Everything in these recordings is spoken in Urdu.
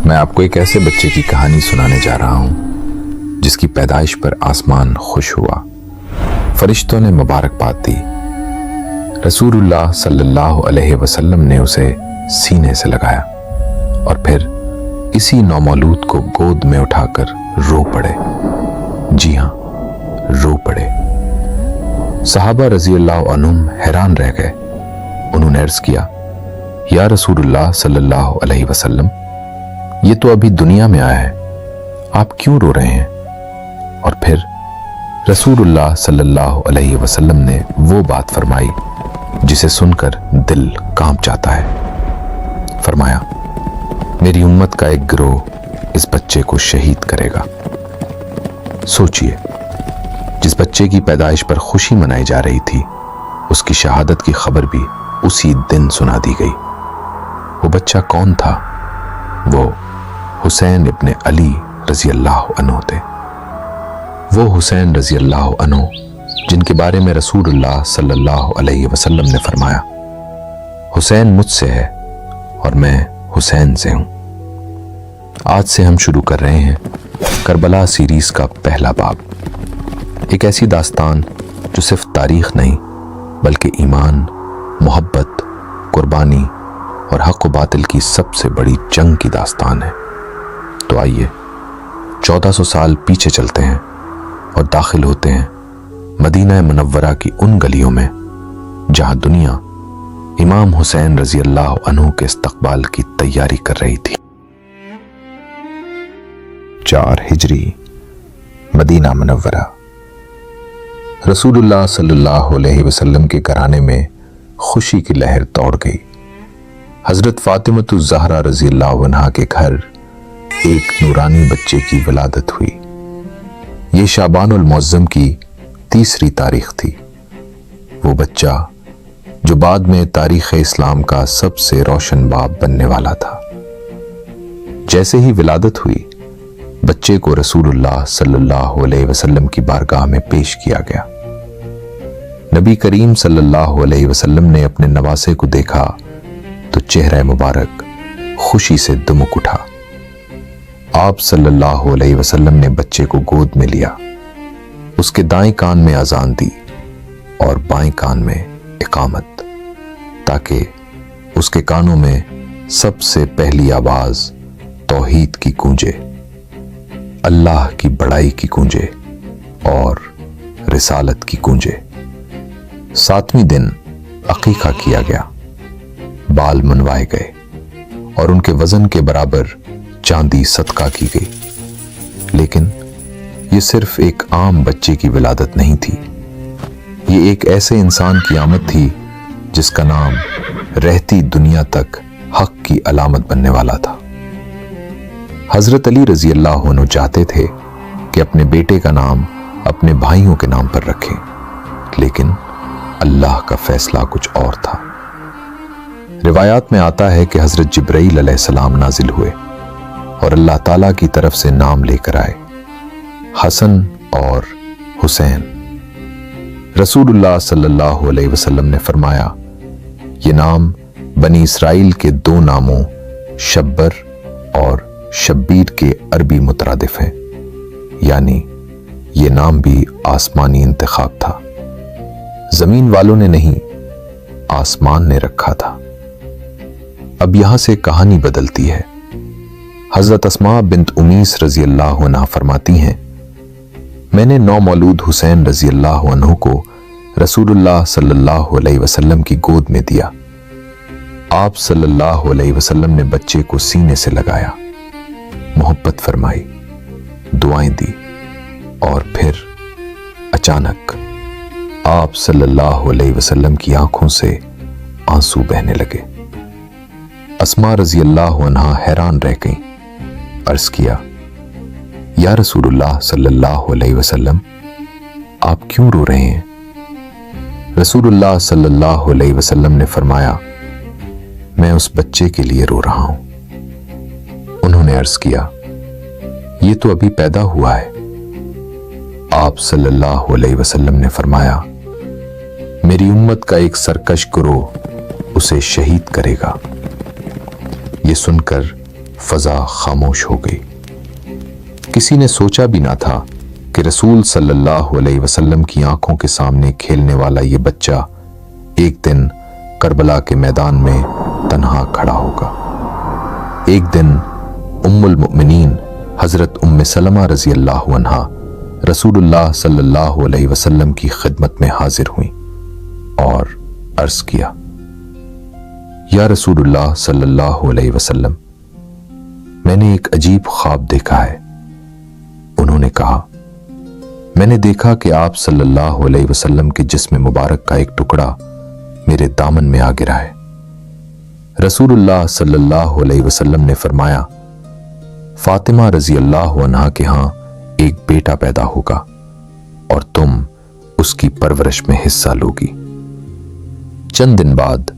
میں آپ کو ایک ایسے بچے کی کہانی سنانے جا رہا ہوں جس کی پیدائش پر آسمان خوش ہوا، فرشتوں نے مبارکباد دی، رسول اللہ صلی اللہ علیہ وسلم نے اسے سینے سے لگایا اور پھر اسی نومولود کو گود میں اٹھا کر رو پڑے۔ جی ہاں، رو پڑے۔ صحابہ رضی اللہ عنہم حیران رہ گئے۔ انہوں نے عرض کیا، یا رسول اللہ صلی اللہ علیہ وسلم، یہ تو ابھی دنیا میں آیا ہے، آپ کیوں رو رہے ہیں؟ اور پھر رسول اللہ صلی اللہ علیہ وسلم نے وہ بات فرمائی جسے سن کر دل کانپ جاتا ہے۔ فرمایا، میری امت کا ایک گروہ اس بچے کو شہید کرے گا۔ سوچئے، جس بچے کی پیدائش پر خوشی منائی جا رہی تھی، اس کی شہادت کی خبر بھی اسی دن سنا دی گئی۔ وہ بچہ کون تھا؟ وہ حسین ابن علی رضی اللہ عنہ تھے۔ وہ حسین رضی اللہ عنہ جن کے بارے میں رسول اللہ صلی اللہ علیہ وسلم نے فرمایا، حسین مجھ سے ہے اور میں حسین سے ہوں۔ آج سے ہم شروع کر رہے ہیں کربلا سیریز کا پہلا باب، ایک ایسی داستان جو صرف تاریخ نہیں بلکہ ایمان، محبت، قربانی اور حق و باطل کی سب سے بڑی جنگ کی داستان ہے۔ تو آئیے 1400 سال پیچھے چلتے ہیں اور داخل ہوتے ہیں مدینہ منورہ کی ان گلیوں میں جہاں دنیا امام حسین رضی اللہ عنہ کے استقبال کی تیاری کر رہی تھی۔ 4 ہجری، مدینہ منورہ۔ رسول اللہ صلی اللہ علیہ وسلم کے گھرانے میں خوشی کی لہر دوڑ گئی۔ حضرت فاطمۃ الزہرا رضی اللہ عنہا کے گھر ایک نورانی بچے کی ولادت ہوئی۔ یہ شعبان المعظم کی 3 تاریخ تھی۔ وہ بچہ جو بعد میں تاریخ اسلام کا سب سے روشن باب بننے والا تھا۔ جیسے ہی ولادت ہوئی، بچے کو رسول اللہ صلی اللہ علیہ وسلم کی بارگاہ میں پیش کیا گیا۔ نبی کریم صلی اللہ علیہ وسلم نے اپنے نواسے کو دیکھا تو چہرہ مبارک خوشی سے دمک اٹھا۔ آپ صلی اللہ علیہ وسلم نے بچے کو گود میں لیا، اس کے دائیں کان میں اذان دی اور بائیں کان میں اقامت، تاکہ اس کے کانوں میں سب سے پہلی آواز توحید کی گونجے، اللہ کی بڑائی کی گونجے اور رسالت کی گونجے۔ 7ویں دن عقیقہ کیا گیا، بال منوائے گئے اور ان کے وزن کے برابر چاندی صدقہ کی گئی۔ لیکن یہ صرف ایک عام بچے کی ولادت نہیں تھی، یہ ایک ایسے انسان کی آمد تھی جس کا نام رہتی دنیا تک حق کی علامت بننے والا تھا۔ حضرت علی رضی اللہ عنہ چاہتے تھے کہ اپنے بیٹے کا نام اپنے بھائیوں کے نام پر رکھیں، لیکن اللہ کا فیصلہ کچھ اور تھا۔ روایات میں آتا ہے کہ حضرت جبرائیل علیہ السلام نازل ہوئے اور اللہ تعالیٰ کی طرف سے نام لے کر آئے، حسن اور حسین۔ رسول اللہ صلی اللہ علیہ وسلم نے فرمایا، یہ نام بنی اسرائیل کے 2 ناموں شبر اور شبیر کے عربی مترادف ہیں، یعنی یہ نام بھی آسمانی انتخاب تھا، زمین والوں نے نہیں، آسمان نے رکھا تھا۔ اب یہاں سے کہانی بدلتی ہے۔ حضرت اسماء بنت امیس رضی اللہ عنہ فرماتی ہیں، میں نے نومولود حسین رضی اللہ عنہ کو رسول اللہ صلی اللہ علیہ وسلم کی گود میں دیا۔ آپ صلی اللہ علیہ وسلم نے بچے کو سینے سے لگایا، محبت فرمائی، دعائیں دی اور پھر اچانک آپ صلی اللہ علیہ وسلم کی آنکھوں سے آنسو بہنے لگے۔ اسماء رضی اللہ عنہ حیران رہ گئیں، عرض کیا، یا رسول اللہ صلی اللہ علیہ وسلم، آپ کیوں رو رہے ہیں؟ رسول اللہ صلی اللہ علیہ وسلم نے فرمایا، میں اس بچے کے لیے رو رہا ہوں۔ انہوں نے عرض کیا، یہ تو ابھی پیدا ہوا ہے۔ آپ صلی اللہ علیہ وسلم نے فرمایا، میری امت کا ایک سرکش گروہ اسے شہید کرے گا۔ یہ سن کر فضا خاموش ہو گئی۔ کسی نے سوچا بھی نہ تھا کہ رسول صلی اللہ علیہ وسلم کی آنکھوں کے سامنے کھیلنے والا یہ بچہ ایک دن کربلا کے میدان میں تنہا کھڑا ہوگا۔ ایک دن ام المؤمنین حضرت ام سلمہ رضی اللہ عنہا رسول اللہ صلی اللہ علیہ وسلم کی خدمت میں حاضر ہوئیں اور عرض کیا، یا رسول اللہ صلی اللہ علیہ وسلم، میں نے ایک عجیب خواب دیکھا ہے۔ انہوں نے کہا، میں نے دیکھا کہ آپ صلی اللہ علیہ وسلم کے جسم مبارک کا ایک ٹکڑا میرے دامن میں آ گرا ہے۔ رسول اللہ صلی اللہ علیہ وسلم نے فرمایا، فاطمہ رضی اللہ عنہا کے ہاں ایک بیٹا پیدا ہوگا اور تم اس کی پرورش میں حصہ لوگی۔ چند دن بعد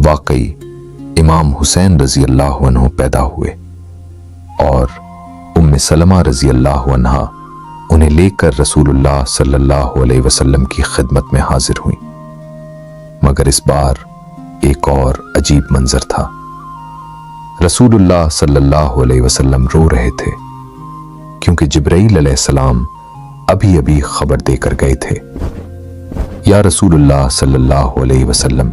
واقعی امام حسین رضی اللہ عنہ پیدا ہوئے اور ام سلمہ رضی اللہ عنہا انہیں لے کر رسول اللہ صلی اللہ علیہ وسلم کی خدمت میں حاضر ہوئیں، مگر اس بار ایک اور عجیب منظر تھا۔ رسول اللہ صلی اللہ علیہ وسلم رو رہے تھے کیونکہ جبرائیل علیہ السلام ابھی ابھی خبر دے کر گئے تھے، یا رسول اللہ صلی اللہ علیہ وسلم،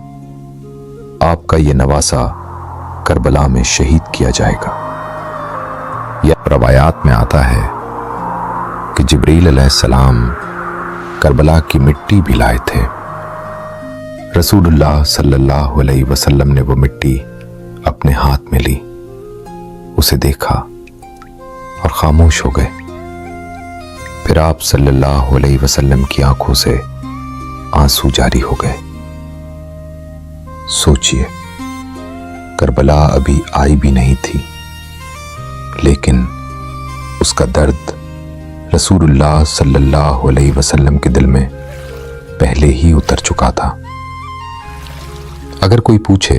آپ کا یہ نواسا کربلا میں شہید کیا جائے گا۔ یا روایات میں آتا ہے کہ جبرائیل علیہ السلام کربلا کی مٹی بھی لائے تھے۔ رسول اللہ صلی اللہ علیہ وسلم نے وہ مٹی اپنے ہاتھ میں لی، اسے دیکھا اور خاموش ہو گئے۔ پھر آپ صلی اللہ علیہ وسلم کی آنکھوں سے آنسو جاری ہو گئے۔ سوچئے، کربلا ابھی آئی بھی نہیں تھی، لیکن اس کا درد رسول اللہ صلی اللہ علیہ وسلم کے دل میں پہلے ہی اتر چکا تھا۔ اگر کوئی پوچھے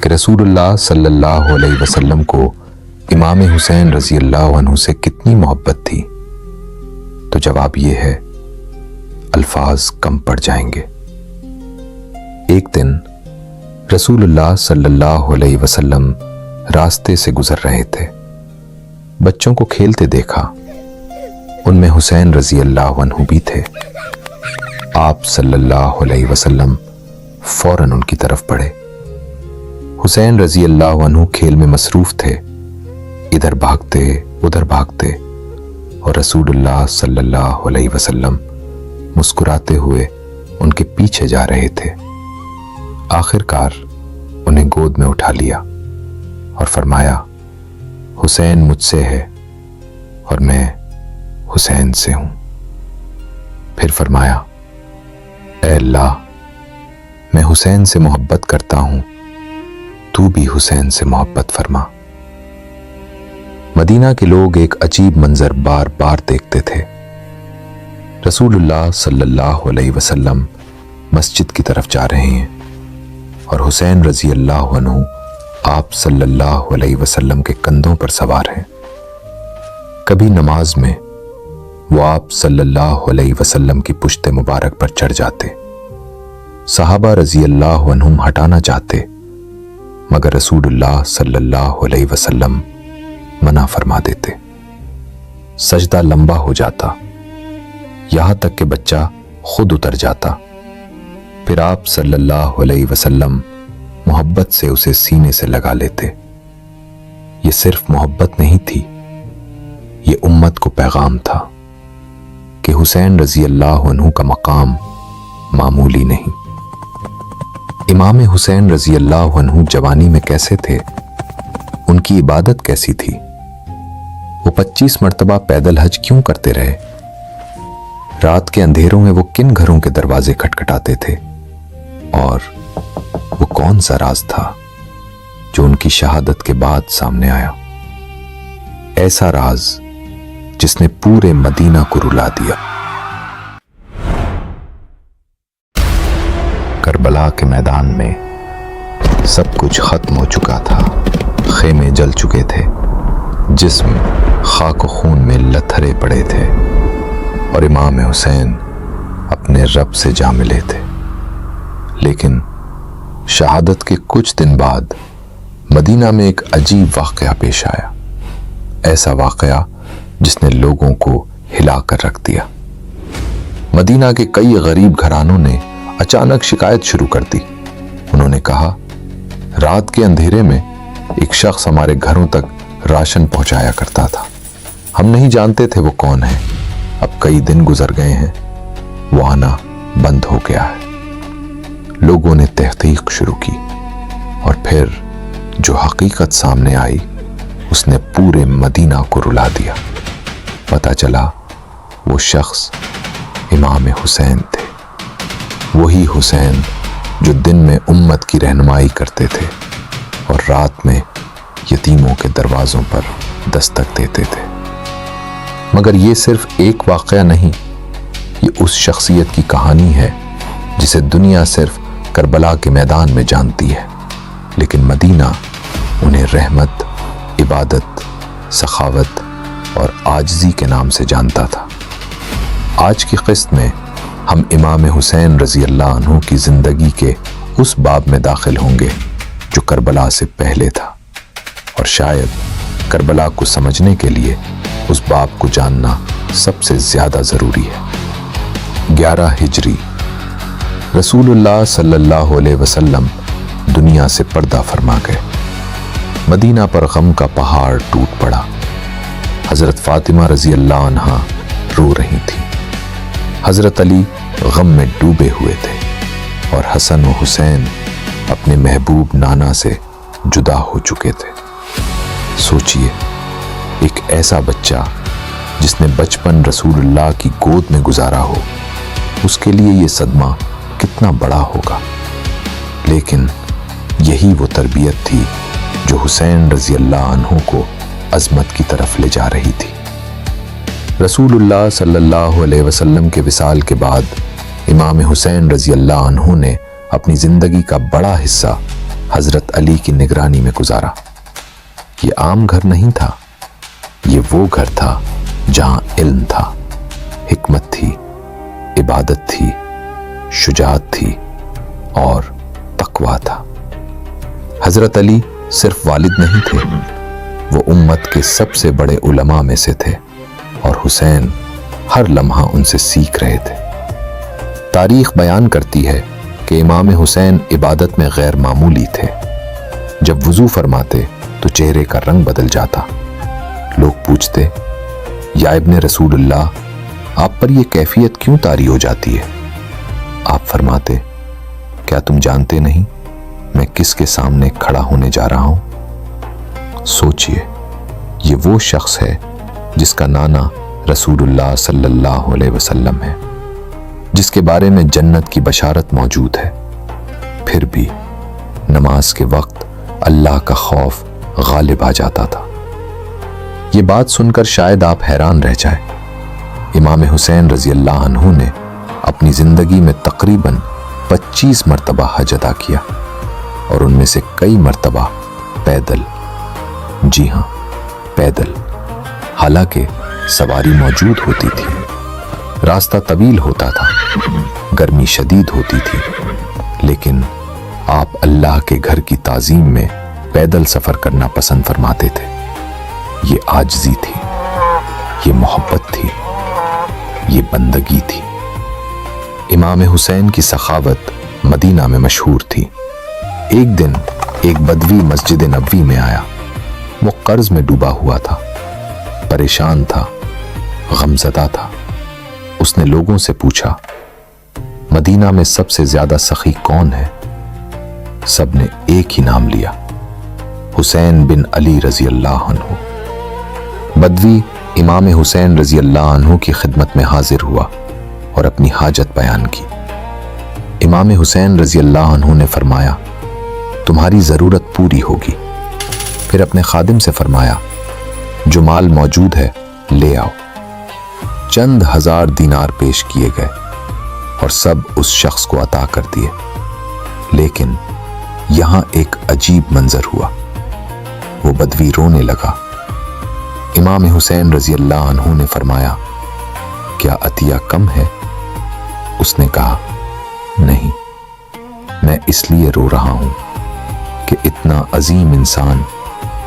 کہ رسول اللہ صلی اللہ علیہ وسلم کو امام حسین رضی اللہ عنہ سے کتنی محبت تھی، تو جواب یہ ہے، الفاظ کم پڑ جائیں گے۔ ایک دن رسول اللہ صلی اللہ علیہ وسلم راستے سے گزر رہے تھے، بچوں کو کھیلتے دیکھا، ان میں حسین رضی اللہ عنہ بھی تھے۔ آپ صلی اللہ علیہ وسلم فوراً ان کی طرف بڑھے۔ حسین رضی اللہ عنہ کھیل میں مصروف تھے، ادھر بھاگتے ادھر بھاگتے، اور رسول اللہ صلی اللہ علیہ وسلم مسکراتے ہوئے ان کے پیچھے جا رہے تھے۔ آخر کار انہیں گود میں اٹھا لیا اور فرمایا، حسین مجھ سے ہے اور میں حسین سے ہوں۔ پھر فرمایا، اے اللہ، میں حسین سے محبت کرتا ہوں، تو بھی حسین سے محبت فرما۔ مدینہ کے لوگ ایک عجیب منظر بار بار دیکھتے تھے۔ رسول اللہ صلی اللہ علیہ وسلم مسجد کی طرف جا رہے ہیں اور حسین رضی اللہ عنہ آپ صلی اللہ علیہ وسلم کے کندھوں پر سوار ہیں۔ کبھی نماز میں وہ آپ صلی اللہ علیہ وسلم کی پشت مبارک پر چڑھ جاتے، صحابہ رضی اللہ عنہم ہٹانا چاہتے، مگر رسول اللہ صلی اللہ علیہ وسلم منع فرما دیتے۔ سجدہ لمبا ہو جاتا، یہاں تک کہ بچہ خود اتر جاتا۔ پھر آپ صلی اللہ علیہ وسلم محبت سے اسے سینے سے لگا لیتے۔ یہ صرف محبت نہیں تھی، یہ امت کو پیغام تھا کہ حسین رضی اللہ عنہ کا مقام معمولی نہیں۔ امام حسین رضی اللہ عنہ جوانی میں کیسے تھے، ان کی عبادت کیسی تھی، وہ 25 مرتبہ پیدل حج کیوں کرتے رہے، رات کے اندھیروں میں وہ کن گھروں کے دروازے کھٹکھٹاتے تھے، اور وہ کون سا راز تھا جو ان کی شہادت کے بعد سامنے آیا، ایسا راز جس نے پورے مدینہ کو رلا دیا۔ کربلا کے میدان میں سب کچھ ختم ہو چکا تھا، خیمے جل چکے تھے، جسم خاک و خون میں لتھڑے پڑے تھے، اور امام حسین اپنے رب سے جا ملے تھے۔ لیکن شہادت کے کچھ دن بعد مدینہ میں ایک عجیب واقعہ پیش آیا، ایسا واقعہ جس نے لوگوں کو ہلا کر رکھ دیا۔ مدینہ کے کئی غریب گھرانوں نے اچانک شکایت شروع کر دی۔ انہوں نے کہا، رات کے اندھیرے میں ایک شخص ہمارے گھروں تک راشن پہنچایا کرتا تھا، ہم نہیں جانتے تھے وہ کون ہے، اب کئی دن گزر گئے ہیں، وہ آنا بند ہو گیا ہے۔ لوگوں نے تحقیق شروع کی اور پھر جو حقیقت سامنے آئی اس نے پورے مدینہ کو رلا دیا۔ پتہ چلا وہ شخص امام حسین تھے، وہی حسین جو دن میں امت کی رہنمائی کرتے تھے اور رات میں یتیموں کے دروازوں پر دستک دیتے تھے۔ مگر یہ صرف ایک واقعہ نہیں، یہ اس شخصیت کی کہانی ہے جسے دنیا صرف کربلا کے میدان میں جانتی ہے، لیکن مدینہ انہیں رحمت، عبادت، سخاوت اور عاجزی کے نام سے جانتا تھا۔ آج کی قسط میں ہم امام حسین رضی اللہ عنہ کی زندگی کے اس باب میں داخل ہوں گے جو کربلا سے پہلے تھا، اور شاید کربلا کو سمجھنے کے لیے اس باب کو جاننا سب سے زیادہ ضروری ہے۔ 11 ہجری، رسول اللہ صلی اللہ علیہ وسلم دنیا سے پردہ فرما گئے۔ مدینہ پر غم کا پہاڑ ٹوٹ پڑا۔ حضرت فاطمہ رضی اللہ عنہا رو رہی تھی، حضرت علی غم میں ڈوبے ہوئے تھے، اور حسن و حسین اپنے محبوب نانا سے جدا ہو چکے تھے۔ سوچئے، ایک ایسا بچہ جس نے بچپن رسول اللہ کی گود میں گزارا ہو، اس کے لیے یہ صدمہ کتنا بڑا ہوگا۔ لیکن یہی وہ تربیت تھی جو حسین رضی اللہ عنہ کو عظمت کی طرف لے جا رہی تھی۔ رسول اللہ صلی اللہ علیہ وسلم کے وصال کے بعد امام حسین رضی اللہ عنہ نے اپنی زندگی کا بڑا حصہ حضرت علی کی نگرانی میں گزارا۔ یہ عام گھر نہیں تھا، یہ وہ گھر تھا جہاں علم تھا، حکمت تھی، عبادت تھی، شجاعت تھی اور تقویٰ تھا۔ حضرت علی صرف والد نہیں تھے، وہ امت کے سب سے بڑے علماء میں سے تھے، اور حسین ہر لمحہ ان سے سیکھ رہے تھے۔ تاریخ بیان کرتی ہے کہ امام حسین عبادت میں غیر معمولی تھے۔ جب وضو فرماتے تو چہرے کا رنگ بدل جاتا۔ لوگ پوچھتے، یا ابن رسول اللہ، آپ پر یہ کیفیت کیوں طاری ہو جاتی ہے؟ آپ فرماتے، کیا تم جانتے نہیں میں کس کے سامنے کھڑا ہونے جا رہا ہوں؟ سوچئے، یہ وہ شخص ہے جس کا نانا رسول اللہ صلی اللہ علیہ وسلم ہے، جس کے بارے میں جنت کی بشارت موجود ہے، پھر بھی نماز کے وقت اللہ کا خوف غالب آ جاتا تھا۔ یہ بات سن کر شاید آپ حیران رہ جائیں۔ امام حسین رضی اللہ عنہ نے اپنی زندگی میں تقریباً 25 مرتبہ حج ادا کیا، اور ان میں سے کئی مرتبہ پیدل۔ جی ہاں، پیدل۔ حالانکہ سواری موجود ہوتی تھی، راستہ طویل ہوتا تھا، گرمی شدید ہوتی تھی، لیکن آپ اللہ کے گھر کی تعظیم میں پیدل سفر کرنا پسند فرماتے تھے۔ یہ عاجزی تھی، یہ محبت تھی، یہ بندگی تھی۔ امام حسین کی سخاوت مدینہ میں مشہور تھی۔ ایک دن ایک بدوی مسجد نبوی میں آیا۔ وہ قرض میں ڈوبا ہوا تھا، پریشان تھا، غمزدہ تھا۔ اس نے لوگوں سے پوچھا، مدینہ میں سب سے زیادہ سخی کون ہے؟ سب نے ایک ہی نام لیا، حسین بن علی رضی اللہ عنہ۔ بدوی امام حسین رضی اللہ عنہ کی خدمت میں حاضر ہوا اور اپنی حاجت بیان کی۔ امام حسین رضی اللہ عنہ نے فرمایا، تمہاری ضرورت پوری ہوگی۔ پھر اپنے خادم سے فرمایا، جو مال موجود ہے لے آؤ۔ چند ہزار دینار پیش کیے گئے اور سب اس شخص کو عطا کر دیے۔ لیکن یہاں ایک عجیب منظر ہوا، وہ بدوی رونے لگا۔ امام حسین رضی اللہ عنہ نے فرمایا، کیا عطیہ کم ہے؟ اس نے کہا، نہیں، میں اس لیے رو رہا ہوں کہ اتنا عظیم انسان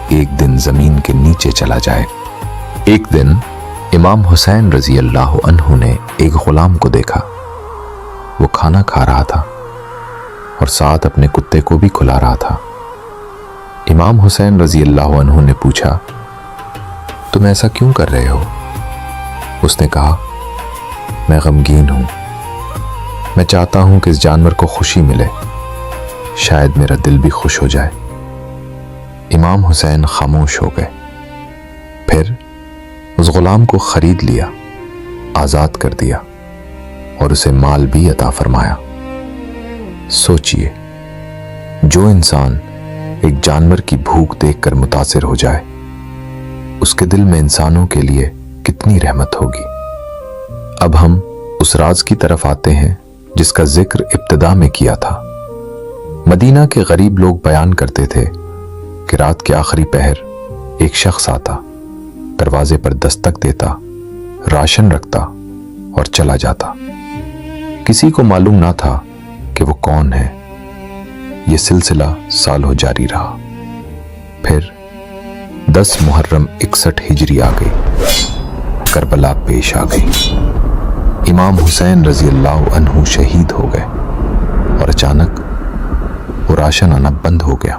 ایک دن زمین کے نیچے چلا جائے۔ ایک دن امام حسین رضی اللہ عنہ نے ایک غلام کو دیکھا۔ وہ کھانا کھا رہا تھا اور ساتھ اپنے کتے کو بھی کھلا رہا تھا۔ امام حسین رضی اللہ عنہ نے پوچھا، تم ایسا کیوں کر رہے ہو؟ اس نے کہا، میں غمگین ہوں، میں چاہتا ہوں کہ اس جانور کو خوشی ملے، شاید میرا دل بھی خوش ہو جائے۔ امام حسین خاموش ہو گئے، پھر اس غلام کو خرید لیا، آزاد کر دیا اور اسے مال بھی عطا فرمایا۔ سوچئے، جو انسان ایک جانور کی بھوک دیکھ کر متاثر ہو جائے، اس کے دل میں انسانوں کے لیے کتنی رحمت ہوگی۔ اب ہم اس راز کی طرف آتے ہیں جس کا ذکر ابتدا میں کیا تھا۔ مدینہ کے غریب لوگ بیان کرتے تھے کہ رات کے آخری پہر ایک شخص آتا، دروازے پر دستک دیتا، راشن رکھتا اور چلا جاتا۔ کسی کو معلوم نہ تھا کہ وہ کون ہے۔ یہ سلسلہ سالوں جاری رہا۔ پھر 10 محرم 61 ہجری آ گئی، کربلا پیش آ گئی۔ امام حسین رضی اللہ عنہ شہید ہو گئے اور اچانک وہ راشن آنا بند ہو گیا۔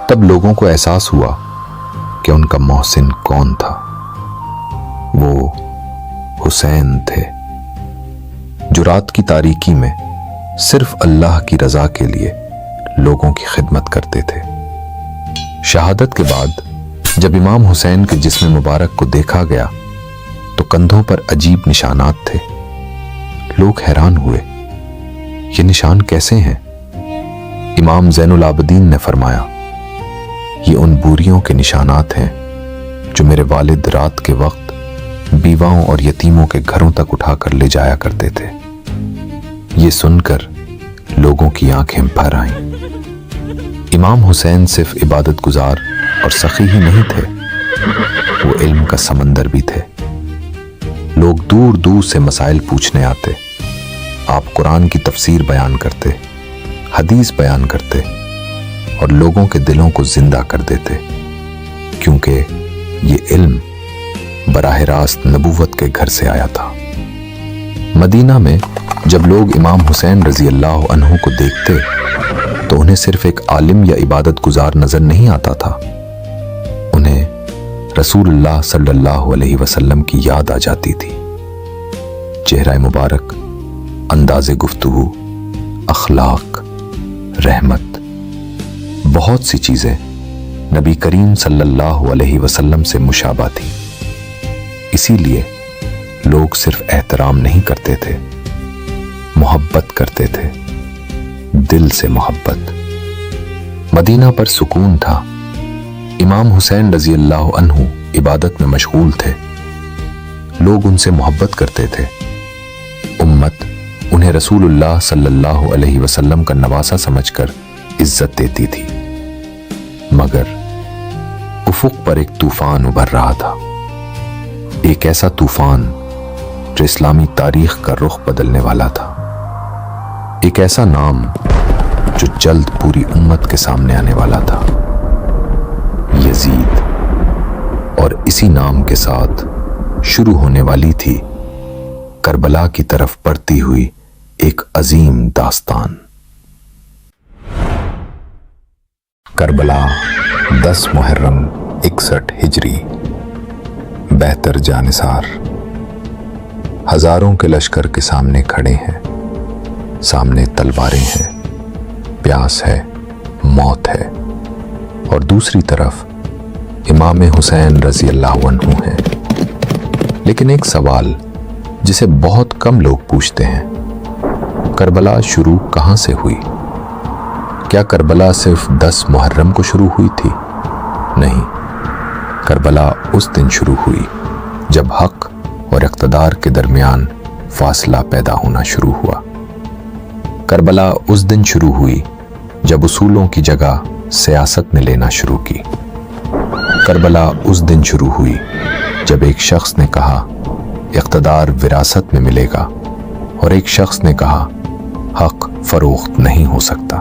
تب لوگوں کو احساس ہوا کہ ان کا محسن کون تھا۔ وہ حسین تھے، جو رات کی تاریکی میں صرف اللہ کی رضا کے لیے لوگوں کی خدمت کرتے تھے۔ شہادت کے بعد جب امام حسین کے جسم مبارک کو دیکھا گیا تو کندھوں پر عجیب نشانات تھے۔ لوگ حیران ہوئے، یہ نشان کیسے ہیں؟ امام زین العابدین نے فرمایا، یہ ان بوریوں کے نشانات ہیں جو میرے والد رات کے وقت بیواؤں اور یتیموں کے گھروں تک اٹھا کر لے جایا کرتے تھے۔ یہ سن کر لوگوں کی آنکھیں بھر آئیں۔ امام حسین صرف عبادت گزار اور سخی ہی نہیں تھے، وہ علم کا سمندر بھی تھے۔ لوگ دور دور سے مسائل پوچھنے آتے، آپ قرآن کی تفسیر بیان کرتے، حدیث بیان کرتے اور لوگوں کے دلوں کو زندہ کر دیتے، کیونکہ یہ علم براہ راست نبوت کے گھر سے آیا تھا۔ مدینہ میں جب لوگ امام حسین رضی اللہ عنہ کو دیکھتے تو انہیں صرف ایک عالم یا عبادت گزار نظر نہیں آتا تھا، انہیں رسول اللہ صلی اللہ علیہ وسلم کی یاد آ جاتی تھی۔ چہرہ مبارک، انداز گفتگو، اخلاق، رحمت، بہت سی چیزیں نبی کریم صلی اللہ علیہ وسلم سے مشابہ تھی۔ اسی لیے لوگ صرف احترام نہیں کرتے تھے، محبت کرتے تھے، دل سے محبت۔ مدینہ پر سکون تھا۔ امام حسین رضی اللہ عنہ عبادت میں مشغول تھے، لوگ ان سے محبت کرتے تھے۔ امت انہیں رسول اللہ صلی اللہ علیہ وسلم کا نواسہ سمجھ کر عزت دیتی تھی۔ مگر افق پر ایک طوفان ابھر رہا تھا، ایک ایسا طوفان جو اسلامی تاریخ کا رخ بدلنے والا تھا، ایک ایسا نام جو جلد پوری امت کے سامنے آنے والا تھا، یزید۔ اور اسی نام کے ساتھ شروع ہونے والی تھی کربلا کی طرف بڑھتی ہوئی ایک عظیم داستان۔ کربلا 10 محرم 61 ہجری، بہتر جانثار۔ ہزاروں کے لشکر کے سامنے کھڑے ہیں، سامنے تلواریں ہیں، پیاس ہے، موت ہے، اور دوسری طرف امام حسین رضی اللہ عنہ ہیں۔ لیکن ایک سوال جسے بہت کم لوگ پوچھتے ہیں، کربلا شروع کہاں سے ہوئی؟ کیا کربلا صرف 10 محرم کو شروع ہوئی تھی؟ نہیں، کربلا اس دن شروع ہوئی جب حق اور اقتدار کے درمیان فاصلہ پیدا ہونا شروع ہوا۔ کربلا اس دن شروع ہوئی جب اصولوں کی جگہ سیاست نے لینا شروع کی۔ کربلا اس دن شروع ہوئی جب ایک شخص نے کہا اقتدار وراثت میں ملے گا، اور ایک شخص نے کہا حق فروخت نہیں ہو سکتا۔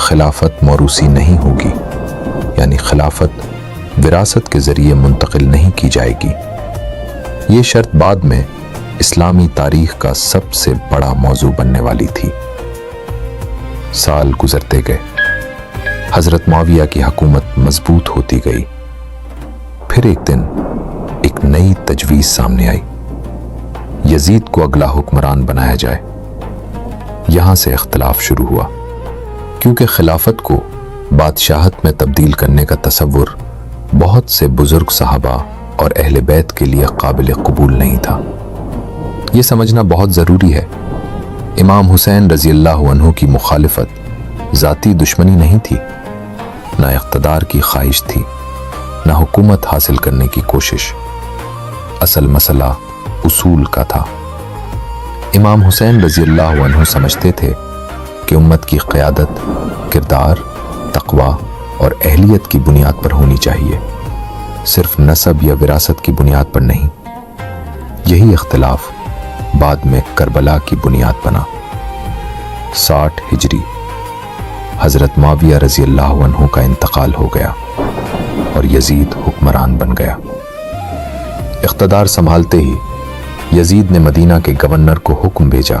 خلافت موروثی نہیں ہوگی، یعنی خلافت وراثت کے ذریعے منتقل نہیں کی جائے گی۔ یہ شرط بعد میں اسلامی تاریخ کا سب سے بڑا موضوع بننے والی تھی۔ سال گزرتے گئے، حضرت معاویہ کی حکومت مضبوط ہوتی گئی۔ پھر ایک دن ایک نئی تجویز سامنے آئی، یزید کو اگلا حکمران بنایا جائے۔ یہاں سے اختلاف شروع ہوا، کیونکہ خلافت کو بادشاہت میں تبدیل کرنے کا تصور بہت سے بزرگ صحابہ اور اہل بیت کے لیے قابل قبول نہیں تھا۔ یہ سمجھنا بہت ضروری ہے، امام حسین رضی اللہ عنہ کی مخالفت ذاتی دشمنی نہیں تھی، نہ اقتدار کی خواہش تھی، نہ حکومت حاصل کرنے کی کوشش۔ اصل مسئلہ اصول کا تھا۔ امام حسین رضی اللہ عنہ سمجھتے تھے کہ امت کی قیادت کردار، تقوی اور اہلیت کی بنیاد پر ہونی چاہیے، صرف نسب یا وراثت کی بنیاد پر نہیں۔ یہی اختلاف بعد میں کربلا کی بنیاد بنا۔ 60 ہجری حضرت معاویہ رضی اللہ عنہ کا انتقال ہو گیا اور یزید حکمران بن گیا۔ اقتدار سنبھالتے ہی یزید نے مدینہ کے گورنر کو حکم بھیجا،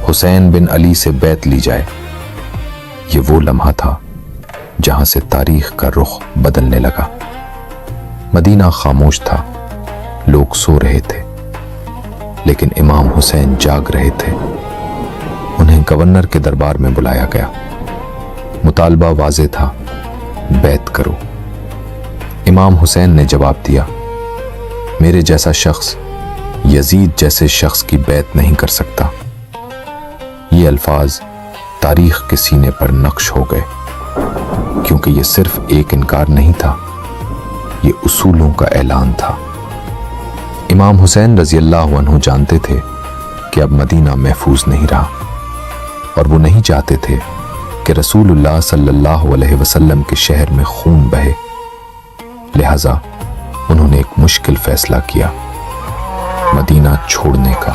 حسین بن علی سے بیعت لی جائے۔ یہ وہ لمحہ تھا جہاں سے تاریخ کا رخ بدلنے لگا۔ مدینہ خاموش تھا، لوگ سو رہے تھے، لیکن امام حسین جاگ رہے تھے۔ انہیں گورنر کے دربار میں بلایا گیا۔ مطالبہ واضح تھا، بیعت کرو۔ امام حسین نے جواب دیا، میرے جیسا شخص یزید جیسے شخص کی بیعت نہیں کر سکتا۔ یہ الفاظ تاریخ کے سینے پر نقش ہو گئے، کیونکہ یہ صرف ایک انکار نہیں تھا، یہ اصولوں کا اعلان تھا۔ امام حسین رضی اللہ عنہ جانتے تھے کہ اب مدینہ محفوظ نہیں رہا، اور وہ نہیں چاہتے تھے کہ رسول اللہ صلی اللہ علیہ وسلم کے شہر میں خون بہے۔ لہذا انہوں نے ایک مشکل فیصلہ کیا، مدینہ چھوڑنے کا۔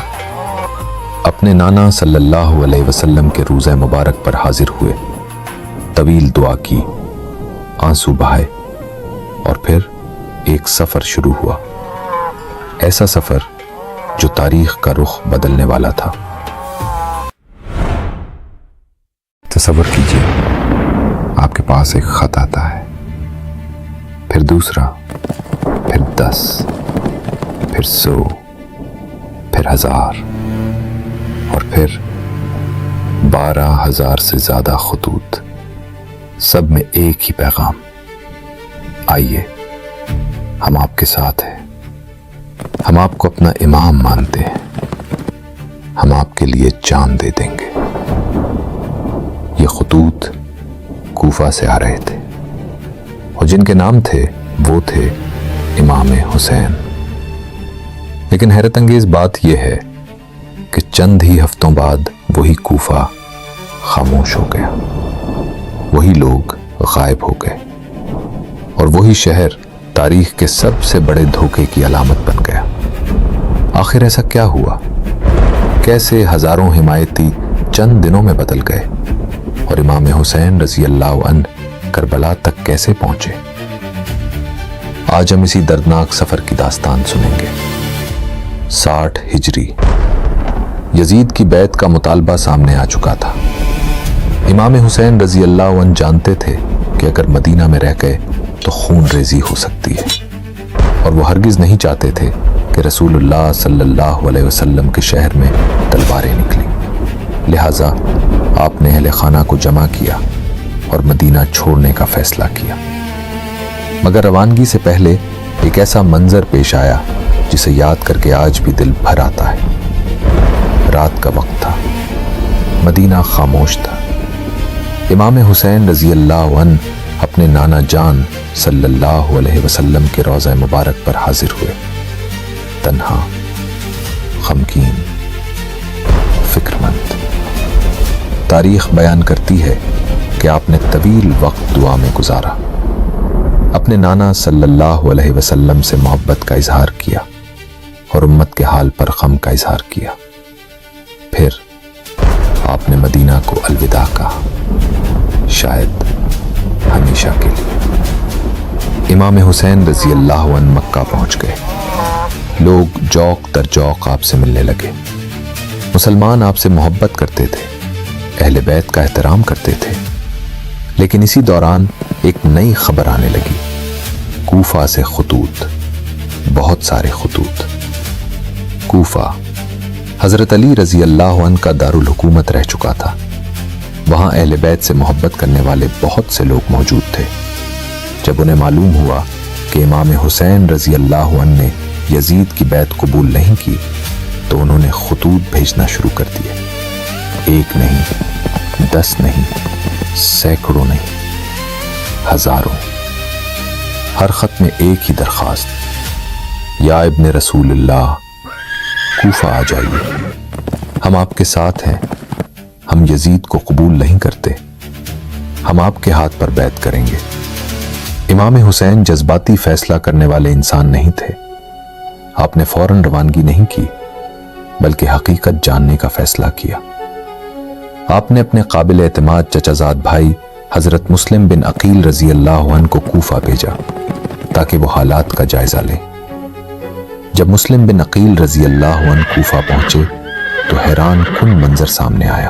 اپنے نانا صلی اللہ علیہ وسلم کے روضہ مبارک پر حاضر ہوئے، طویل دعا کی، آنسو بہائے، اور پھر ایک سفر شروع ہوا، ایسا سفر جو تاریخ کا رخ بدلنے والا تھا۔ تصور کیجئے آپ کے پاس ایک خط آتا ہے، پھر دوسرا، پھر 10، پھر 100، پھر 1000، اور پھر 12,000 سے زیادہ خطوط، سب میں ایک ہی پیغام، آئیے ہم آپ کے ساتھ ہیں، ہم آپ کو اپنا امام مانتے ہیں، ہم آپ کے لیے جان دے دیں گے۔ یہ خطوط کوفہ سے آ رہے تھے، اور جن کے نام تھے وہ تھے امام حسین۔ لیکن حیرت انگیز بات یہ ہے کہ چند ہی ہفتوں بعد وہی کوفہ خاموش ہو گیا، وہی لوگ غائب ہو گئے، اور وہی شہر تاریخ کے سب سے بڑے دھوکے کی علامت بن گیا۔ آخر ایسا کیا ہوا؟ کیسے ہزاروں حمایتی چند دنوں میں بدل گئے، اور امام حسین رضی اللہ عنہ کربلا تک کیسے پہنچے؟ آج ہم اسی دردناک سفر کی داستان سنیں گے۔ 60 ہجری یزید کی بیعت کا مطالبہ سامنے آ چکا تھا۔ امام حسین رضی اللہ عنہ جانتے تھے کہ اگر مدینہ میں رہ گئے تو خون ریزی ہو سکتی ہے، اور وہ ہرگز نہیں چاہتے تھے کہ رسول اللہ صلی اللہ علیہ وسلم کے شہر میں تلواریں نکلیں۔ لہٰذا آپ نے اہل خانہ کو جمع کیا اور مدینہ چھوڑنے کا فیصلہ کیا۔ مگر روانگی سے پہلے ایک ایسا منظر پیش آیا جسے یاد کر کے آج بھی دل بھر آتا ہے۔ رات کا وقت تھا، مدینہ خاموش تھا۔ امام حسین رضی اللہ عنہ اپنے نانا جان صلی اللہ علیہ وسلم کے روضہ مبارک پر حاضر ہوئے، تنہا، غمگین، فکر مند۔ تاریخ بیان کرتی ہے کہ آپ نے طویل وقت دعا میں گزارا، اپنے نانا صلی اللہ علیہ وسلم سے محبت کا اظہار کیا اور امت کے حال پر غم کا اظہار کیا۔ پھر آپ نے مدینہ کو الوداع کہا۔ شاید ہمیشہ کے لیے۔ امام حسین رضی اللہ عنہ مکہ پہنچ گئے۔ لوگ جوق در جوق آپ سے ملنے لگے۔ مسلمان آپ سے محبت کرتے تھے، اہل بیت کا احترام کرتے تھے، لیکن اسی دوران ایک نئی خبر آنے لگی۔ کوفہ سے خطوط، بہت سارے خطوط۔ کوفہ حضرت علی رضی اللہ عنہ کا دارالحکومت رہ چکا تھا۔ وہاں اہل بیت سے محبت کرنے والے بہت سے لوگ موجود تھے۔ جب انہیں معلوم ہوا کہ امام حسین رضی اللہ عنہ نے یزید کی بیعت قبول نہیں کی تو انہوں نے خطوط بھیجنا شروع کر دیے۔ ایک نہیں، 10 نہیں، سینکڑوں نہیں، ہزاروں۔ ہر خط میں ایک ہی درخواست، یا ابن رسول اللہ، کوفہ آ جائیے، ہم آپ کے ساتھ ہیں، ہم یزید کو قبول نہیں کرتے، ہم آپ کے ہاتھ پر بیعت کریں گے۔ امام حسین جذباتی فیصلہ کرنے والے انسان نہیں تھے۔ آپ نے فوراً روانگی نہیں کی، بلکہ حقیقت جاننے کا فیصلہ کیا۔ آپ نے اپنے قابل اعتماد چچا زاد بھائی حضرت مسلم بن عقیل رضی اللہ عنہ کو کوفہ بھیجا تاکہ وہ حالات کا جائزہ لیں۔ جب مسلم بن عقیل رضی اللہ عنہ کوفہ پہنچے تو حیران کن منظر سامنے آیا۔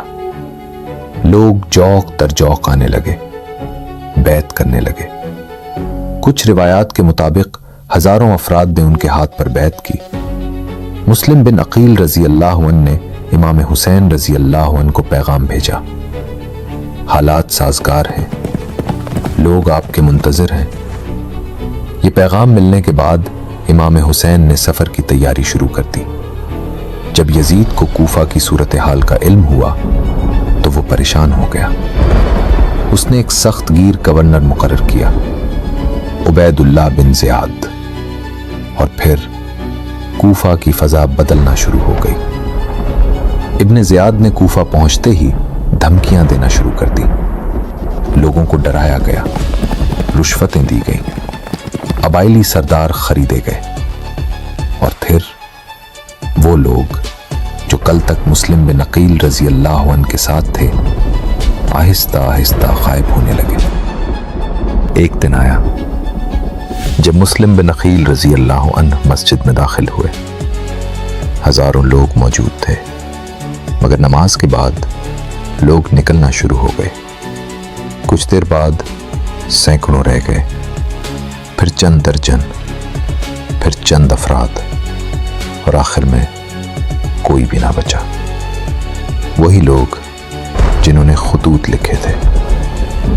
لوگ جوق در جوق آنے لگے، بیعت کرنے لگے۔ کچھ روایات کے مطابق ہزاروں افراد نے ان کے ہاتھ پر بیعت کی۔ مسلم بن عقیل رضی اللہ عنہ نے امام حسین رضی اللہ عنہ کو پیغام بھیجا، حالات سازگار ہیں، لوگ آپ کے منتظر ہیں۔ یہ پیغام ملنے کے بعد امام حسین نے سفر کی تیاری شروع کر دی۔ جب یزید کو کوفہ کی صورتحال کا علم ہوا تو وہ پریشان ہو گیا۔ اس نے ایک سخت گیر گورنر مقرر کیا، عبید اللہ بن زیاد، اور پھر کوفہ کی فضا بدلنا شروع ہو گئی۔ ابن زیاد نے کوفہ پہنچتے ہی دھمکیاں دینا شروع کر دی۔ لوگوں کو ڈرایا گیا، رشوتیں دی گئیں، قبائلی سردار خریدے گئے، اور پھر وہ لوگ جو کل تک مسلم بن عقیل رضی اللہ عنہ کے ساتھ تھے آہستہ آہستہ غائب ہونے لگے۔ ایک دن آیا جب مسلم بن عقیل رضی اللہ عنہ مسجد میں داخل ہوئے۔ ہزاروں لوگ موجود تھے، مگر نماز کے بعد لوگ نکلنا شروع ہو گئے۔ کچھ دیر بعد سینکڑوں رہ گئے، پھر چند درجن، پھر چند افراد، اور آخر میں کوئی بھی نہ بچا۔ وہی لوگ جنہوں نے خطوط لکھے تھے،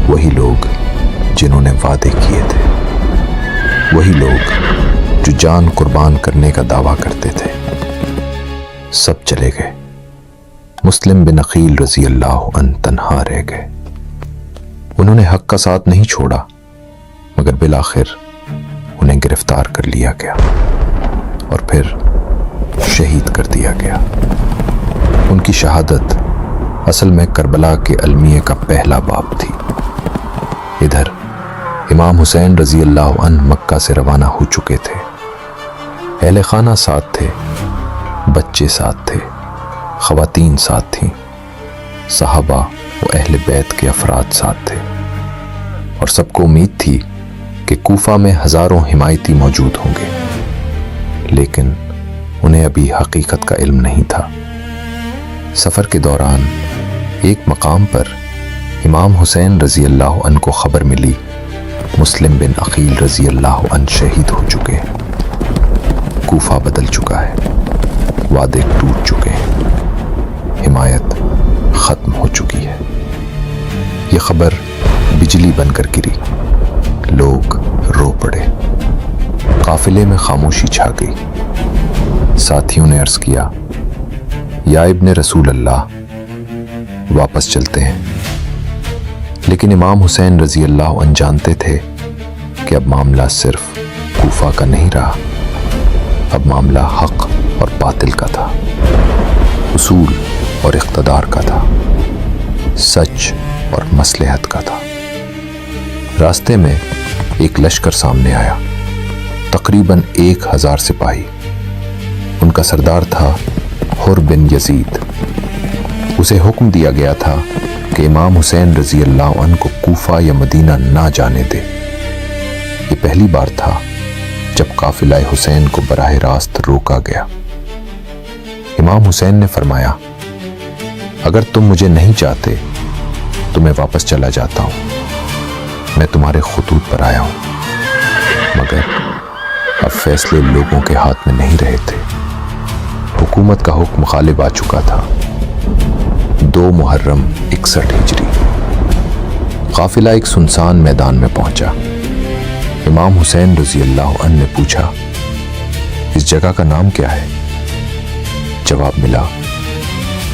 وہی لوگ جنہوں نے وعدے کیے تھے، وہی لوگ جو جان قربان کرنے کا دعویٰ کرتے تھے، سب چلے گئے۔ مسلم بن عقیل رضی اللہ عنہ تنہا رہ گئے۔ انہوں نے حق کا ساتھ نہیں چھوڑا، مگر بالآخر انہیں گرفتار کر لیا گیا اور پھر شہید کر دیا گیا۔ ان کی شہادت اصل میں کربلا کے المیے کا پہلا باب تھی۔ ادھر امام حسین رضی اللہ عنہ مکہ سے روانہ ہو چکے تھے۔ اہل خانہ ساتھ تھے، بچے ساتھ تھے، خواتین ساتھ تھیں، صحابہ و اہل بیت کے افراد ساتھ تھے، اور سب کو امید تھی کہ کوفہ میں ہزاروں حمایتی موجود ہوں گے، لیکن انہیں ابھی حقیقت کا علم نہیں تھا۔ سفر کے دوران ایک مقام پر امام حسین رضی اللہ عنہ کو خبر ملی مسلم بن عقیل رضی اللہ عنہ شہید ہو چکے ہیں، کوفہ بدل چکا ہے، وعدے ٹوٹ چکے ہیں، حمایت ختم ہو چکی ہے۔ یہ خبر بجلی بن کر گری، لوگ رو پڑے، قافلے میں خاموشی چھا گئی۔ ساتھیوں نے عرض کیا، یا ابن رسول اللہ، واپس چلتے ہیں۔ لیکن امام حسین رضی اللہ عنہ جانتے تھے کہ اب معاملہ صرف کوفہ کا نہیں رہا، اب معاملہ حق اور باطل کا تھا، اصول اور اقتدار کا تھا، سچ اور مصلحت کا تھا۔ راستے میں ایک لشکر سامنے آیا، تقریباً 1000 سپاہی۔ ان کا سردار تھا حر بن یزید۔ اسے حکم دیا گیا تھا کہ امام حسین رضی اللہ عنہ کو کوفہ یا مدینہ نہ جانے دے۔ یہ پہلی بار تھا جب قافلہ حسین کو براہ راست روکا گیا۔ امام حسین نے فرمایا، اگر تم مجھے نہیں چاہتے تو میں واپس چلا جاتا ہوں، میں تمہارے خطوط پر آیا ہوں، مگر اب فیصلے لوگوں کے ہاتھ میں نہیں رہے تھے۔ حکومت کا حکم غالب آ چکا تھا۔ 2 محرم 61 ہجری قافلہ ایک سنسان میدان میں پہنچا۔ امام حسین رضی اللہ عنہ نے پوچھا، اس جگہ کا نام کیا ہے؟ جواب ملا،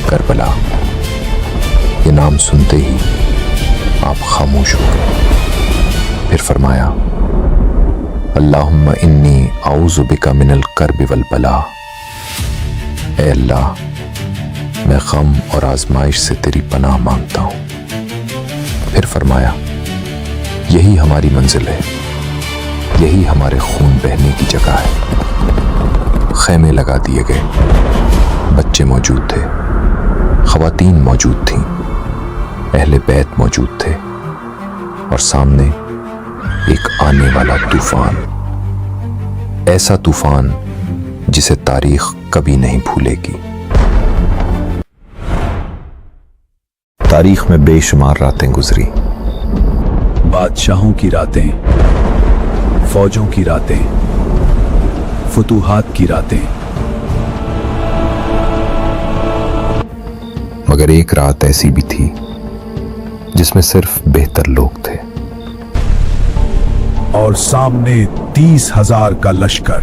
کربلا۔ یہ نام سنتے ہی آپ خاموش ہو گئے۔ پھر فرمایا، اللہم انی اعوذ بک من الکرب والبلا۔ اے اللہ، میں غم اور آزمائش سے تیری پناہ مانگتا ہوں۔ پھر فرمایا، یہی ہماری منزل ہے، یہی ہمارے خون بہنے کی جگہ ہے۔ خیمے لگا دیے گئے، بچے موجود تھے، خواتین موجود تھیں، اہل بیت موجود تھے، اور سامنے ایک آنے والا طوفان، ایسا طوفان جسے تاریخ کبھی نہیں بھولے گی۔ تاریخ میں بے شمار راتیں گزری، بادشاہوں کی راتیں، فوجوں کی راتیں، فتوحات کی راتیں، مگر ایک رات ایسی بھی تھی جس میں صرف بہتر لوگ تھے۔ اور سامنے 30,000 کا لشکر۔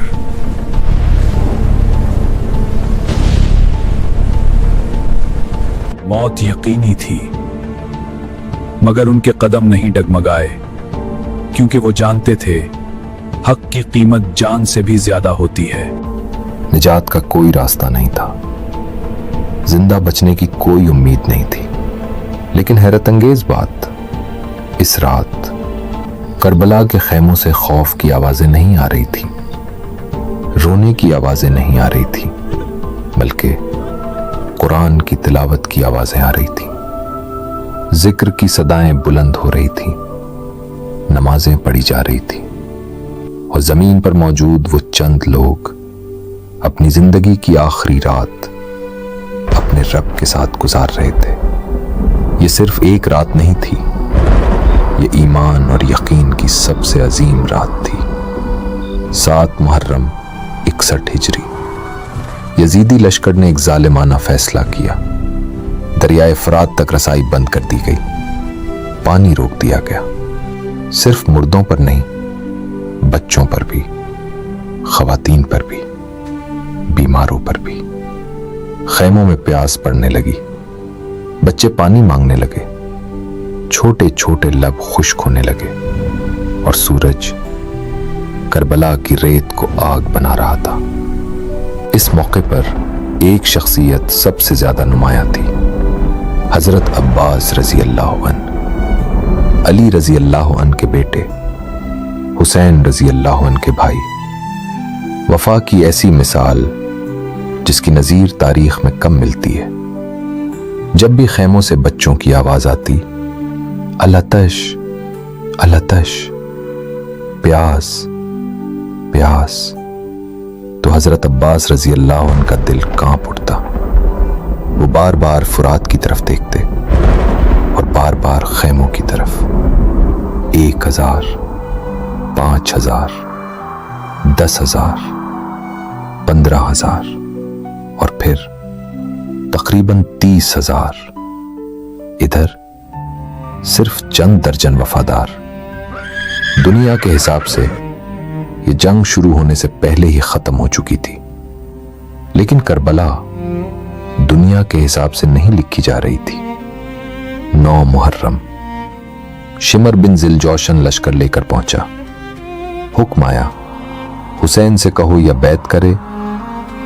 موت یقینی تھی، مگر ان کے قدم نہیں ڈگمگائے، کیونکہ وہ جانتے تھے حق کی قیمت جان سے بھی زیادہ ہوتی ہے۔ نجات کا کوئی راستہ نہیں تھا، زندہ بچنے کی کوئی امید نہیں تھی۔ لیکن حیرت انگیز بات، اس رات کربلا کے خیموں سے خوف کی آوازیں نہیں آ رہی تھی، رونے کی آوازیں نہیں آ رہی تھی، بلکہ قرآن کی تلاوت کی آوازیں آ رہی تھیں، ذکر کی صدائیں بلند ہو رہی تھیں، نمازیں پڑھی جا رہی تھیں، اور زمین پر موجود وہ چند لوگ اپنی زندگی کی آخری رات اپنے رب کے ساتھ گزار رہے تھے۔ یہ صرف ایک رات نہیں تھی، یہ ایمان اور یقین کی سب سے عظیم رات تھی۔ 7 محرم 61 ہجری یزیدی لشکر نے ایک ظالمانہ فیصلہ کیا۔ دریائے فرات تک رسائی بند کر دی گئی، پانی روک دیا گیا، صرف مردوں پر نہیں، بچوں پر بھی، خواتین پر بھی، بیماروں پر بھی۔ خیموں میں پیاس پڑنے لگی، بچے پانی مانگنے لگے، چھوٹے چھوٹے لب خشک ہونے لگے، اور سورج کربلا کی ریت کو آگ بنا رہا تھا۔ اس موقع پر ایک شخصیت سب سے زیادہ نمایاں تھی، حضرت عباس رضی اللہ عنہ، علی رضی اللہ عنہ کے بیٹے، حسین رضی اللہ عنہ کے بھائی۔ وفا کی ایسی مثال جس کی نظیر تاریخ میں کم ملتی ہے۔ جب بھی خیموں سے بچوں کی آواز آتی، الاتش الاتش، پیاس پیاس، تو حضرت عباس رضی اللہ عنہ کا دل کانپ اٹھتا۔ وہ بار بار فرات کی طرف دیکھتے اور بار بار خیموں کی طرف۔ 1000، 5000، 10,000، 15,000، اور پھر تقریباً 30,000۔ ادھر صرف چند درجن وفادار۔ دنیا کے حساب سے یہ جنگ شروع ہونے سے پہلے ہی ختم ہو چکی تھی، لیکن کربلا دنیا کے حساب سے نہیں لکھی جا رہی تھی۔ 9 محرم شمر بن ذیلجوشن لشکر لے کر پہنچا۔ حکم آیا، حسین سے کہو یا بیعت کرے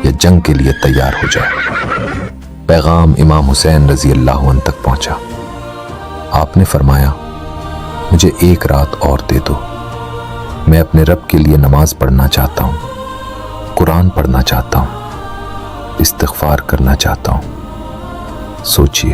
یا جنگ کے لیے تیار ہو جائے۔ پیغام امام حسین رضی اللہ عنہ تک پہنچا۔ آپ نے فرمایا، مجھے ایک رات اور دے دو، میں اپنے رب کے لیے نماز پڑھنا چاہتا ہوں، قرآن پڑھنا چاہتا ہوں، استغفار کرنا چاہتا ہوں۔ سوچئے،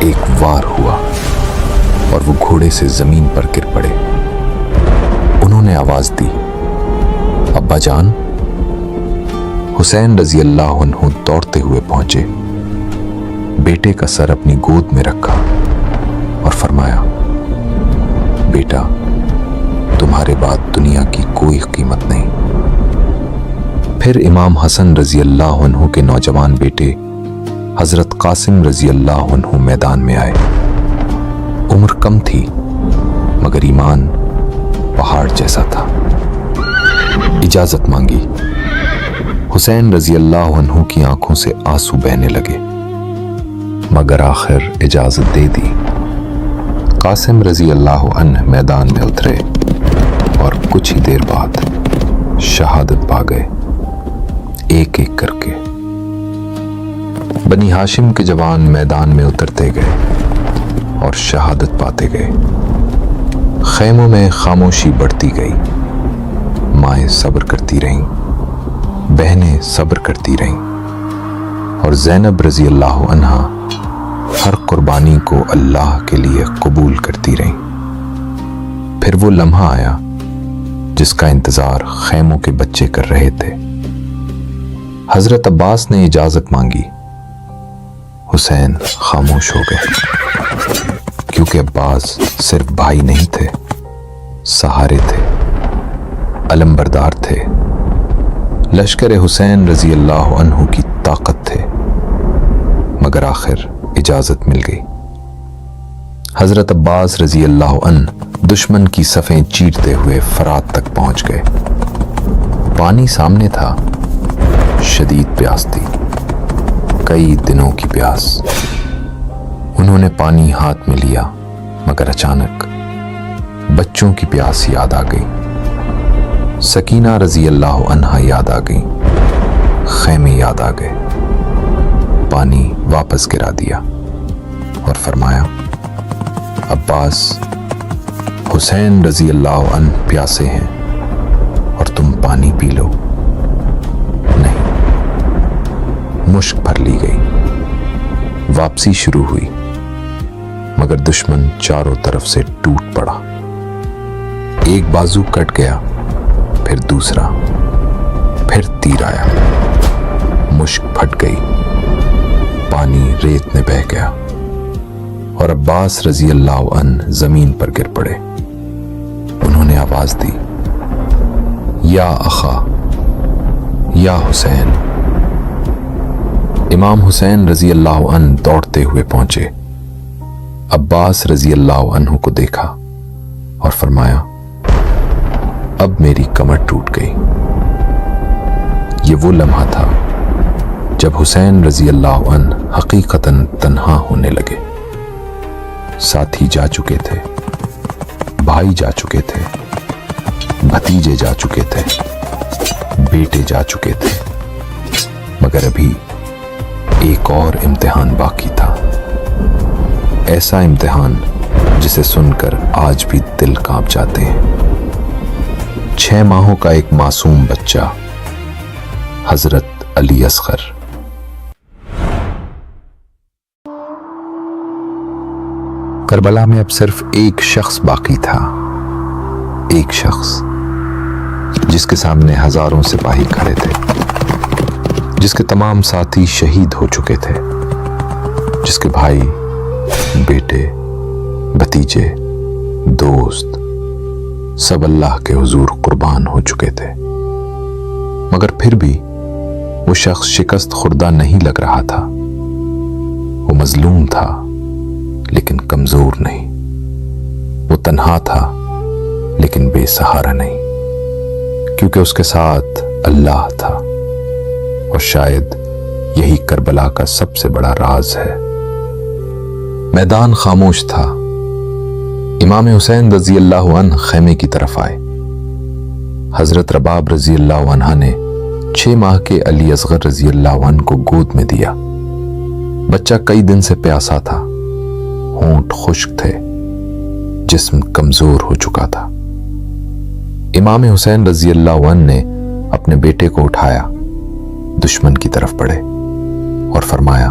ایک وار ہوا اور وہ گھوڑے سے زمین پر گر پڑے۔ انہوں نے آواز دی، ابا جان۔ حسین رضی اللہ عنہ دوڑتے ہوئے پہنچے، بیٹے کا سر اپنی گود میں رکھا اور فرمایا، بیٹا تمہارے بعد دنیا کی کوئی قیمت نہیں۔ پھر امام حسن رضی اللہ عنہ کے نوجوان بیٹے حضرت قاسم رضی اللہ عنہ میدان میں آئے۔ عمر کم تھی مگر ایمان پہاڑ جیسا تھا۔ اجازت مانگی۔ حسین رضی اللہ عنہ کی آنکھوں سے آنسو بہنے لگے مگر آخر اجازت دے دی۔ قاسم رضی اللہ عنہ میدان میں اترے اور کچھ ہی دیر بعد شہادت پا گئے، ایک ایک کر کے۔ بنی ہاشم کے جوان میدان میں اترتے گئے اور شہادت پاتے گئے۔ خیموں میں خاموشی بڑھتی گئی، مائیں صبر کرتی رہیں، بہنیں صبر کرتی رہیں، اور زینب رضی اللہ عنہا ہر قربانی کو اللہ کے لیے قبول کرتی رہیں۔ پھر وہ لمحہ آیا جس کا انتظار خیموں کے بچے کر رہے تھے۔ حضرت عباس نے اجازت مانگی۔ حسین خاموش ہو گئے کیونکہ عباس صرف بھائی نہیں تھے، سہارے تھے، علمبردار تھے، لشکر حسین رضی اللہ عنہ کی طاقت تھے۔ مگر آخر اجازت مل گئی۔ حضرت عباس رضی اللہ عنہ دشمن کی صفیں چیرتے ہوئے فرات تک پہنچ گئے۔ پانی سامنے تھا، شدید پیاس تھی، کئی دنوں کی پیاس۔ انہوں نے پانی ہاتھ میں لیا مگر اچانک بچوں کی پیاس یاد آ گئی۔ سکینہ رضی اللہ عنہا یاد آ گئی، خیمے یاد آ گئے۔ پانی واپس گرا دیا اور فرمایا، عباس، حسین رضی اللہ عنہ پیاسے ہیں اور تم پانی پی لو۔ نہیں، مشک بھر لی گئی، واپسی شروع ہوئی مگر دشمن چاروں طرف سے ٹوٹ پڑا۔ ایک بازو کٹ گیا، پھر دوسرا، پھر تیر آیا، مشک پھٹ گئی، پانی ریت میں بہہ گیا اور عباس رضی اللہ عنہ زمین پر گر پڑے۔ انہوں نے آواز دی، یا اخا، یا حسین۔ امام حسین رضی اللہ عنہ دوڑتے ہوئے پہنچے، عباس رضی اللہ عنہ کو دیکھا اور فرمایا، اب میری کمر ٹوٹ گئی۔ یہ وہ لمحہ تھا جب حسین رضی اللہ عنہ حقیقتاً تنہا ہونے لگے۔ ساتھی جا چکے تھے، بھائی جا چکے تھے، بھتیجے جا چکے تھے، بیٹے جا چکے تھے، مگر ابھی ایک اور امتحان باقی تھا۔ ایسا امتحان جسے سن کر آج بھی دل کانپ جاتے ہیں۔ 6 ماہوں کا ایک معصوم بچہ، حضرت علی اصغر۔ کربلا میں اب صرف ایک شخص باقی تھا، ایک شخص جس کے سامنے ہزاروں سپاہی کھڑے تھے، جس کے تمام ساتھی شہید ہو چکے تھے، جس کے بھائی، بیٹے، بھتیجے، دوست سب اللہ کے حضور قربان ہو چکے تھے۔ مگر پھر بھی وہ شخص شکست خوردہ نہیں لگ رہا تھا۔ وہ مظلوم تھا لیکن کمزور نہیں، وہ تنہا تھا لیکن بے سہارا نہیں، کیونکہ اس کے ساتھ اللہ تھا۔ اور شاید یہی کربلا کا سب سے بڑا راز ہے۔ میدان خاموش تھا۔ امام حسین رضی اللہ عنہ خیمے کی طرف آئے۔ حضرت رباب رضی اللہ عنہ نے 6 ماہ کے علی اصغر رضی اللہ عنہ کو گود میں دیا۔ بچہ کئی دن سے پیاسا تھا، ہونٹ خشک تھے، جسم کمزور ہو چکا تھا۔ امام حسین رضی اللہ عنہ نے اپنے بیٹے کو اٹھایا، دشمن کی طرف بڑھے اور فرمایا،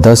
10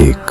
1,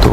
2,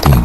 3,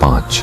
5,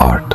8,